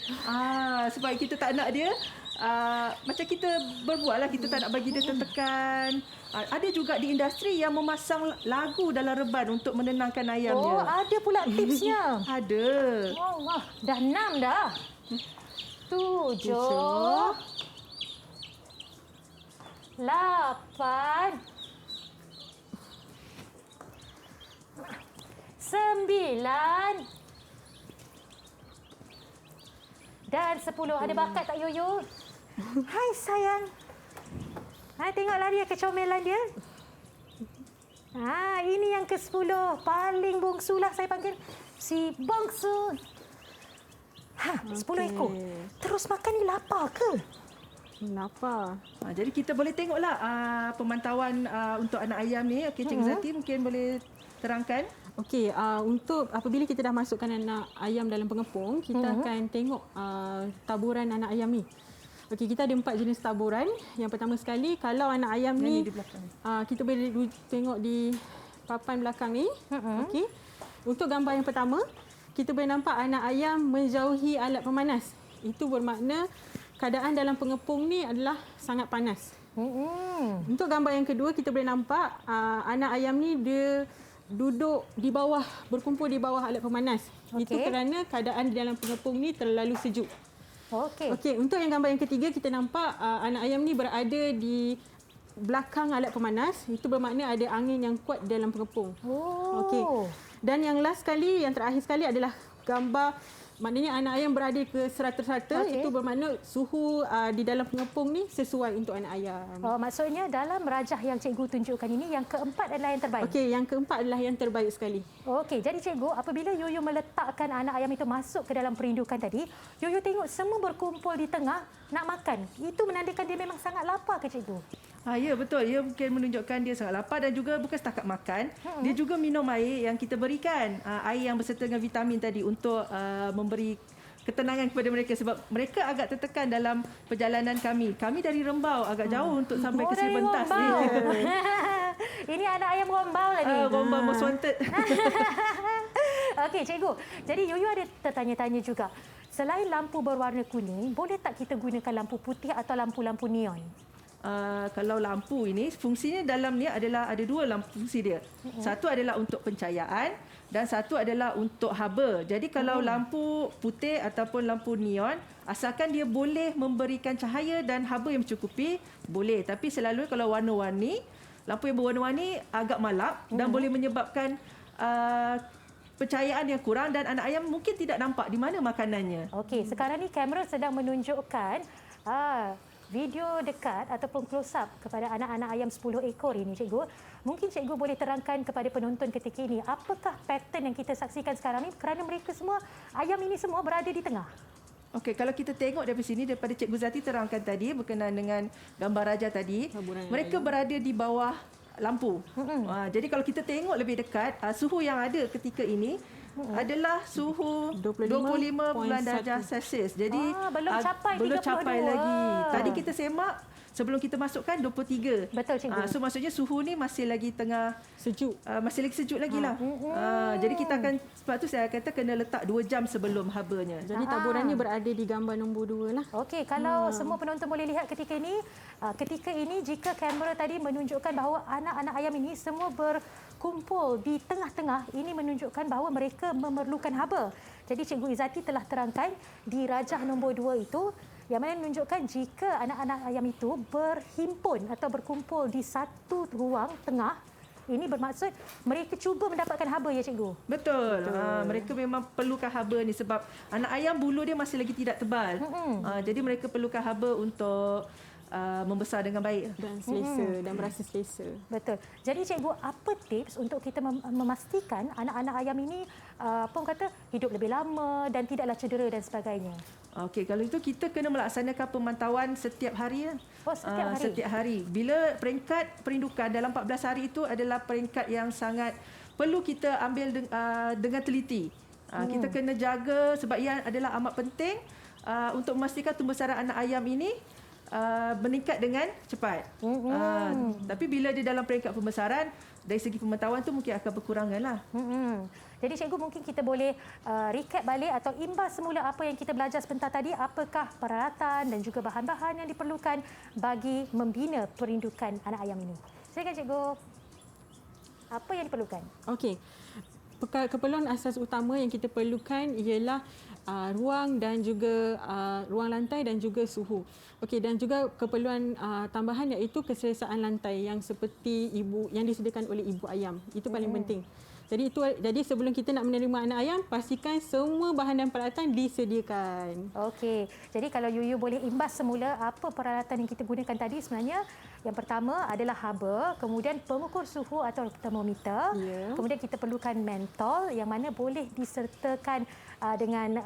Sebab kita tak nak dia macam kita berbuatlah, kita tak nak bagi dia tertekan. Ada juga di industri yang memasang lagu dalam reban untuk menenangkan ayam dia. Ada pula tipsnya. Ada. Wah, dah 6 dah. 7, 8, 9 dan 10. Ada bakat tak Yuyu? Hai sayang. Tengok lari kecomelan dia. Ini yang ke-10. Paling bongsu lah saya panggil. Si bongsu. 10 ekor. Terus makan ni lapar ke? Kenapa? Jadi kita boleh tengoklah pemantauan untuk anak ayam ni. Okey, Cikgu Zati mungkin boleh terangkan. Okey, untuk apabila kita dah masukkan anak ayam dalam pengepung, kita akan tengok taburan anak ayam ni. Okey, kita ada 4 jenis taburan. Yang pertama sekali, kalau anak ayam ni di belakang. kita boleh tengok di papan belakang ni. Okey. Untuk gambar yang pertama, kita boleh nampak anak ayam menjauhi alat pemanas. Itu bermakna keadaan dalam pengepung ni adalah sangat panas. Untuk gambar yang kedua, kita boleh nampak anak ayam ni dia duduk di bawah, berkumpul di bawah alat pemanas. Itu kerana keadaan di dalam pengepung ni terlalu sejuk. Okey, untuk yang gambar yang ketiga, kita nampak anak ayam ni berada di belakang alat pemanas. Itu bermakna ada angin yang kuat dalam pengepung. Okey. Dan yang last sekali, yang terakhir sekali adalah gambar, maknanya anak ayam berada ke serata-rata. Itu bermakna suhu di dalam pengepung ni sesuai untuk anak ayam. Maksudnya dalam rajah yang cikgu tunjukkan ini, yang keempat adalah yang terbaik? Okey, yang keempat adalah yang terbaik sekali. Okey, jadi cikgu, apabila Yuyu meletakkan anak ayam itu masuk ke dalam perindukan tadi, Yuyu tengok semua berkumpul di tengah nak makan. Itu menandakan dia memang sangat lapar ke cikgu? Ya, betul. Ia mungkin menunjukkan dia sangat lapar dan juga bukan setakat makan. Dia juga minum air yang kita berikan. Air yang berserta dengan vitamin tadi untuk memberi ketenangan kepada mereka sebab mereka agak tertekan dalam perjalanan kami. Kami dari Rembau agak jauh untuk sampai ke dari Sibentas ni. Rombau. Ini anak ayam Rombau lah ni. Rombau most wanted. Okey, cikgu. Jadi Yuyu ada tertanya-tanya juga. Selain lampu berwarna kuning, boleh tak kita gunakan lampu putih atau lampu-lampu neon? Kalau lampu ini fungsinya dalam ni adalah ada 2 lampu fungsi dia. Satu adalah untuk pencahayaan dan satu adalah untuk haba. Jadi kalau lampu putih ataupun lampu neon, asalkan dia boleh memberikan cahaya dan haba yang mencukupi, boleh. Tapi selalu kalau warna-warni, lampu yang berwarna-warni agak malap dan boleh menyebabkan pencahayaan yang kurang dan anak ayam mungkin tidak nampak di mana makanannya. Okey, sekarang ni kamera sedang menunjukkan video dekat ataupun close up kepada anak-anak ayam 10 ekor ini, cikgu. Mungkin cikgu boleh terangkan kepada penonton ketika ini, apakah pattern yang kita saksikan sekarang ni kerana mereka semua, ayam ini semua berada di tengah. Okey, kalau kita tengok dari sini daripada Cikgu Zati terangkan tadi berkenaan dengan gambar raja tadi, mereka berada di bawah lampu. Jadi kalau kita tengok lebih dekat, suhu yang ada ketika ini adalah suhu 25 darjah Celsius. Jadi belum capai belum 32. capai lagi. Tadi kita semak sebelum kita masukkan 23. Betul, cikgu. So maksudnya suhu ni masih lagi tengah Sejuk. masih lagi sejuk lagi lah. Jadi kita akan, sebab tu saya kata kena letak 2 jam sebelum habanya. Jadi taburannya berada di gambar nombor 2 lah. Okey, kalau semua penonton boleh lihat ketika ini jika kamera tadi menunjukkan bahawa anak-anak ayam ini semua berkumpul di tengah-tengah, ini menunjukkan bahawa mereka memerlukan haba. Jadi Cikgu Izzati telah terangkan di rajah nombor 2 itu, yang mana menunjukkan jika anak-anak ayam itu berhimpun atau berkumpul di satu ruang tengah, ini bermaksud mereka cuba mendapatkan haba, ya cikgu? Betul. Mereka memang perlukan haba ni sebab anak ayam bulu dia masih lagi tidak tebal. Jadi mereka perlukan haba untuk membesar dengan baik. Dan selesa dan berasa selesa. Betul. Jadi cikgu, apa tips untuk kita memastikan anak-anak ayam ini hidup lebih lama dan tidaklah cedera dan sebagainya? Okey, kalau itu kita kena melaksanakan pemantauan setiap hari. Setiap hari? Setiap hari. Bila peringkat perindukan dalam 14 hari itu adalah peringkat yang sangat perlu kita ambil dengan teliti. Kita kena jaga sebab ia adalah amat penting untuk memastikan tumbuhsaran anak ayam ini meningkat dengan cepat. Tapi bila dia dalam peringkat pembesaran, dari segi pemantauan tu mungkin akan berkurangan lah. Jadi cikgu, mungkin kita boleh recap balik atau imbas semula apa yang kita belajar sebentar tadi. Apakah peralatan dan juga bahan-bahan yang diperlukan bagi membina perindukan anak ayam ini? Silakan cikgu. Apa yang diperlukan? Okey. Keperluan asas utama yang kita perlukan ialah ruang dan juga ruang lantai dan juga suhu. Okey, dan juga keperluan tambahan iaitu keselesaan lantai yang seperti yang disediakan oleh ibu ayam. Itu paling penting. Jadi sebelum kita nak menerima anak ayam, pastikan semua bahan dan peralatan disediakan. Okey. Jadi kalau Yuyu boleh imbas semula apa peralatan yang kita gunakan tadi, sebenarnya yang pertama adalah haba, kemudian pengukur suhu atau termometer, kemudian kita perlukan mentol yang mana boleh disertakan dengan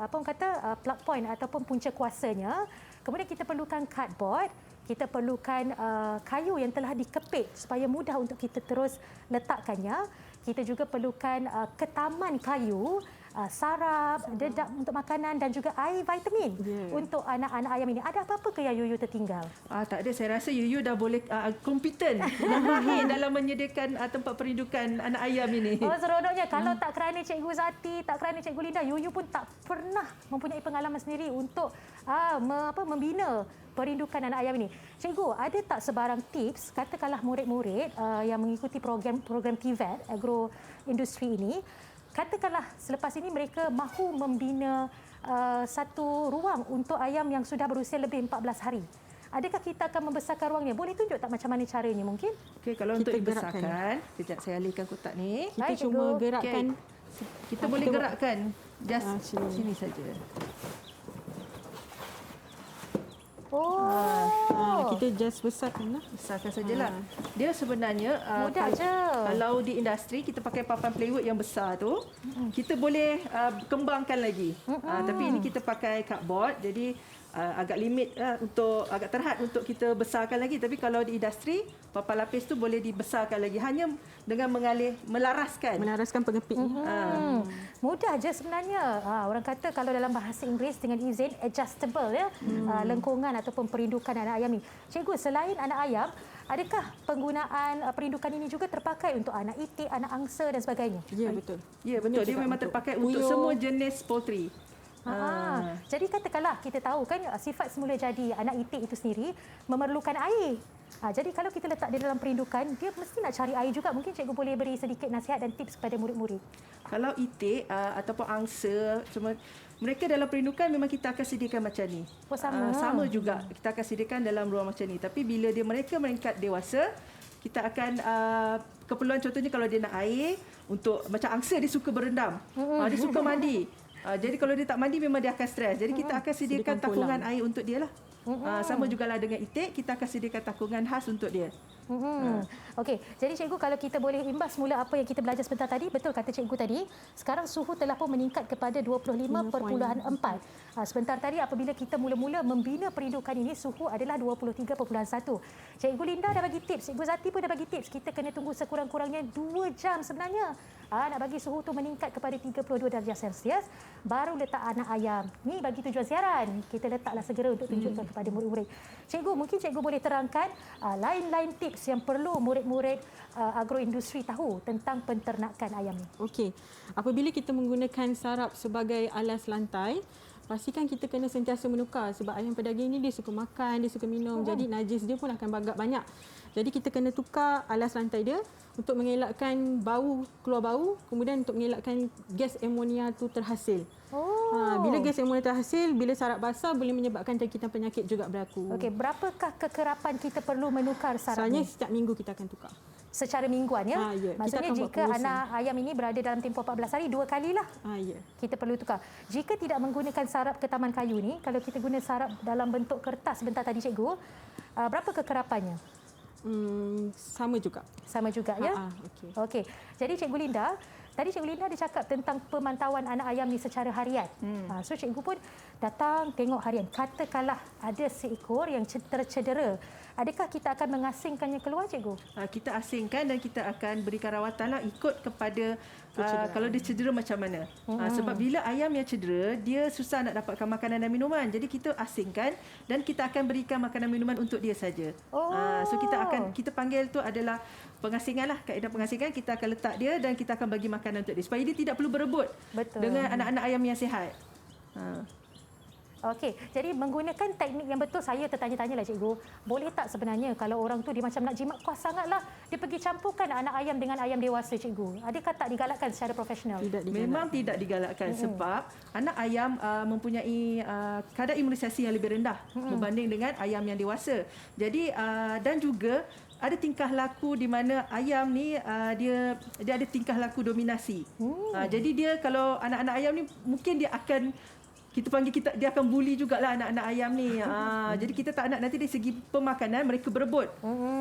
plug point ataupun punca kuasanya. Kemudian kita perlukan cardboard, kita perlukan kayu yang telah dikepit supaya mudah untuk kita terus letakkannya. Kita juga perlukan ketaman kayu, sarap, dedak untuk makanan dan juga air vitamin untuk anak-anak ayam ini. Ada apa-apa ke yang Yuyu tertinggal? Tak ada. Saya rasa Yuyu dah boleh kompeten dan mahir dalam menyediakan tempat perindukan anak ayam ini. Seronoknya. Kalau tak kerana Cikgu Zati, tak kerana Cikgu Linda, Yuyu pun tak pernah mempunyai pengalaman sendiri untuk membina perindukan anak ayam ini. Cikgu, ada tak sebarang tips, katakanlah murid-murid yang mengikuti program TVET, agro industri ini, katakanlah selepas ini mereka mahu membina satu ruang untuk ayam yang sudah berusia lebih 14 hari. Adakah kita akan membesarkan ruangnya? Boleh tunjuk tak macam mana caranya mungkin? Okey, kalau untuk dibesarkan, sekejap saya alihkan kotak ni. Kita Baik, cuma cikgu. gerakkan. Kita boleh gerakkan just sini saja. Kita just besarkan lah. Besarkan sajalah. Dia sebenarnya Mudah je. Kalau di industri kita pakai papan plywood yang besar tu, kita boleh kembangkan lagi. Tapi ini kita pakai cardboard, jadi agak limit untuk agak terhad untuk kita besarkan lagi. Tapi kalau di industri, papan lapis tu boleh dibesarkan lagi hanya dengan melaraskan pengepit. Mudah je sebenarnya. Orang kata kalau dalam bahasa Inggeris dengan izin adjustable ya, lengkungan ataupun perindukan anak ayam ni. Cikgu, selain anak ayam, adakah penggunaan perindukan ini juga terpakai untuk anak itik, anak angsa dan sebagainya? Ya, betul. Ya, betul. Dia memang terpakai untuk semua jenis poultry. Jadi katakanlah kita tahu kan sifat semula jadi anak itik itu sendiri memerlukan air. Jadi kalau kita letak dia dalam perindukan, dia mesti nak cari air juga. Mungkin cikgu boleh beri sedikit nasihat dan tips kepada murid-murid. Kalau itik ataupun angsa, mereka dalam perindukan memang kita akan sediakan macam ni. Sama juga. Kita akan sediakan dalam ruang macam ni. Tapi bila mereka meningkat dewasa, kita akan keperluan contohnya kalau dia nak air, untuk macam angsa dia suka berendam. Dia suka mandi. Jadi kalau dia tak mandi memang dia akan stres. Jadi kita akan sediakan takungan air untuk dia lah. Sama jugalah dengan itik, kita akan sediakan takungan khas untuk dia. Okey, jadi cikgu kalau kita boleh imbas mula apa yang kita belajar sebentar tadi, betul kata cikgu tadi, sekarang suhu telah pun meningkat kepada 25.4. Sebentar tadi apabila kita mula-mula membina perindukan ini, suhu adalah 23.1. Cikgu Linda dah bagi tips, Cikgu Zati pun dah bagi tips, kita kena tunggu sekurang-kurangnya 2 jam sebenarnya. Nak bagi suhu tu meningkat kepada 32 darjah Celsius, baru letak anak ayam. Ni bagi tujuan siaran, kita letaklah segera untuk tunjukkan kepada murid-murid. Cikgu, mungkin cikgu boleh terangkan lain-lain tips yang perlu murid-murid agroindustri tahu tentang penternakan ayam ni. Okey. Apabila kita menggunakan sarap sebagai alas lantai, pastikan kita kena sentiasa menukar sebab ayam pedaging ni dia suka makan, dia suka minum. Jadi najis dia pun akan agak banyak. Jadi kita kena tukar alas lantai dia untuk mengelakkan keluar bau, kemudian untuk mengelakkan gas amonia tu terhasil. Bila gas amonia terhasil, bila sarap basah boleh menyebabkan jangkitan penyakit juga berlaku. Okey, berapakah kekerapan kita perlu menukar sarap Sebenarnya ni? setiap minggu kita akan tukar. Secara mingguan ya? Ya. Maksudnya Kita akan buat jika pengurusan. anak ayam ini berada dalam tempoh 14 hari, 2 kalilah Ya. kita perlu tukar. Jika tidak menggunakan sarap ke taman kayu ni, kalau kita guna sarap dalam bentuk kertas sebentar tadi cikgu, berapa kekerapannya? Sama juga. Sama juga ya? Okey. Okey. Jadi Cikgu Linda, tadi Cikgu Linda dia cakap tentang pemantauan anak ayam ni secara harian. So cikgu pun datang tengok harian. Katakanlah ada seekor yang tercedera. Adakah kita akan mengasingkannya keluar, cikgu? Kita asingkan dan kita akan berikan rawatan lah ikut kepada kalau dia cedera macam mana. Sebab bila ayam yang cedera, dia susah nak dapatkan makanan dan minuman. Jadi kita asingkan dan kita akan berikan makanan minuman untuk dia saja. So kita panggil tu adalah pengasingan lah. Kaedah pengasingan, kita akan letak dia dan kita akan bagi makanan untuk dia supaya dia tidak perlu berebut dengan anak-anak ayam yang sihat. Okey, jadi menggunakan teknik yang betul, saya tertanya-tanyalah cikgu, boleh tak sebenarnya kalau orang tu dia macam nak jimat kuas sangatlah, dia pergi campurkan anak ayam dengan ayam dewasa, cikgu? Adakah tak digalakkan secara profesional? Memang tidak digalakkan sebab anak ayam mempunyai kadar imunisasi yang lebih rendah berbanding dengan ayam yang dewasa. Jadi dan juga ada tingkah laku di mana ayam ni dia ada tingkah laku dominasi. Jadi dia kalau anak-anak ayam ni mungkin dia akan dia akan bully jugalah anak-anak ayam ni. Jadi kita tak nak nanti dari segi pemakanan mereka berebut.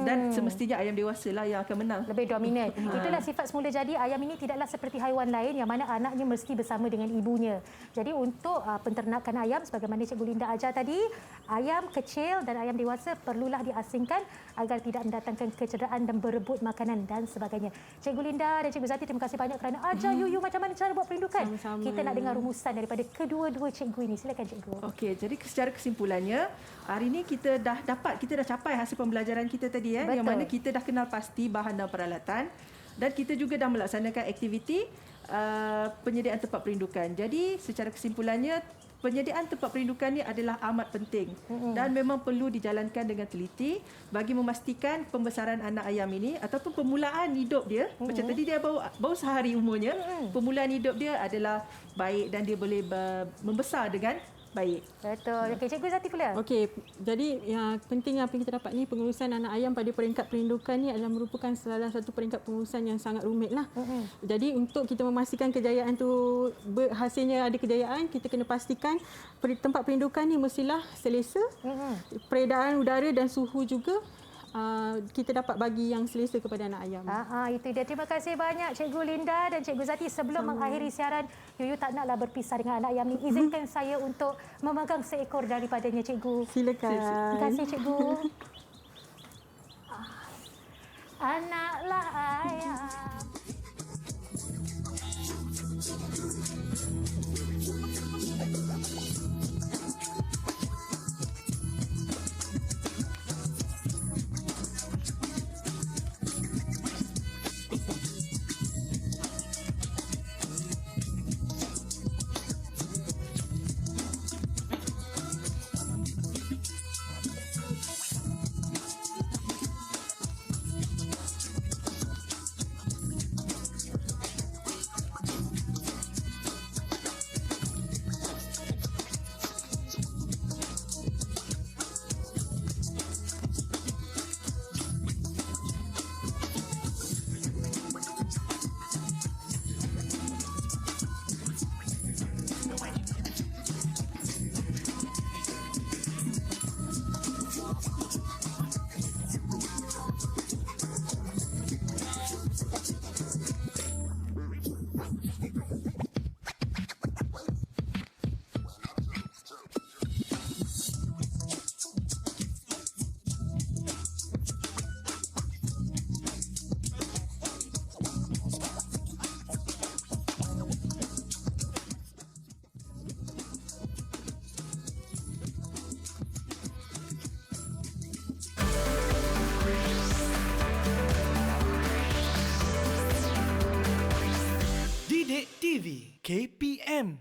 Dan semestinya ayam dewasa lah yang akan menang. Lebih dominan. Itulah sifat semula jadi ayam ini tidaklah seperti haiwan lain yang mana anaknya mesti bersama dengan ibunya. Jadi untuk penternakan ayam sebagaimana Cikgu Linda ajar tadi, ayam kecil dan ayam dewasa perlulah diasingkan agar tidak mendatangkan kecederaan dan berebut makanan dan sebagainya. Cikgu Linda dan Cikgu Zati, terima kasih banyak kerana ajar Yuyu macam mana cara buat perindukan. Sama-sama. Kita nak dengar rumusan daripada kedua-dua cikgu ini. Silakan cikgu. Okey, jadi secara kesimpulannya, hari ini kita dah capai hasil pembelajaran kita tadi yang mana kita dah kenal pasti bahan dan peralatan dan kita juga dah melaksanakan aktiviti penyediaan tempat perindukan. Jadi secara kesimpulannya, penyediaan tempat perindukan ini adalah amat penting dan memang perlu dijalankan dengan teliti bagi memastikan pembesaran anak ayam ini ataupun permulaan hidup dia. Macam tadi dia baru sehari umurnya, permulaan hidup dia adalah baik dan dia boleh membesar dengan baik. Betul. Okey, Cikgu Zati pula. Okey, jadi yang penting apa yang kita dapat ni, pengurusan anak ayam pada peringkat perindukan ni adalah merupakan salah satu peringkat pengurusan yang sangat rumit lah. Jadi untuk kita memastikan kejayaan tu hasilnya ada kejayaan, kita kena pastikan tempat perindukan ni mestilah selesa, peredaran udara dan suhu juga kita dapat bagi yang selesa kepada anak ayam. Itu dia. Terima kasih banyak Cikgu Linda dan Cikgu Zati. Sebelum mengakhiri siaran, Yuyu tak naklah berpisah dengan anak ayam ni. Izinkan saya untuk memegang seekor daripadanya, Cikgu. Silakan. Terima kasih, Cikgu. Anaklah ayam. TV KPM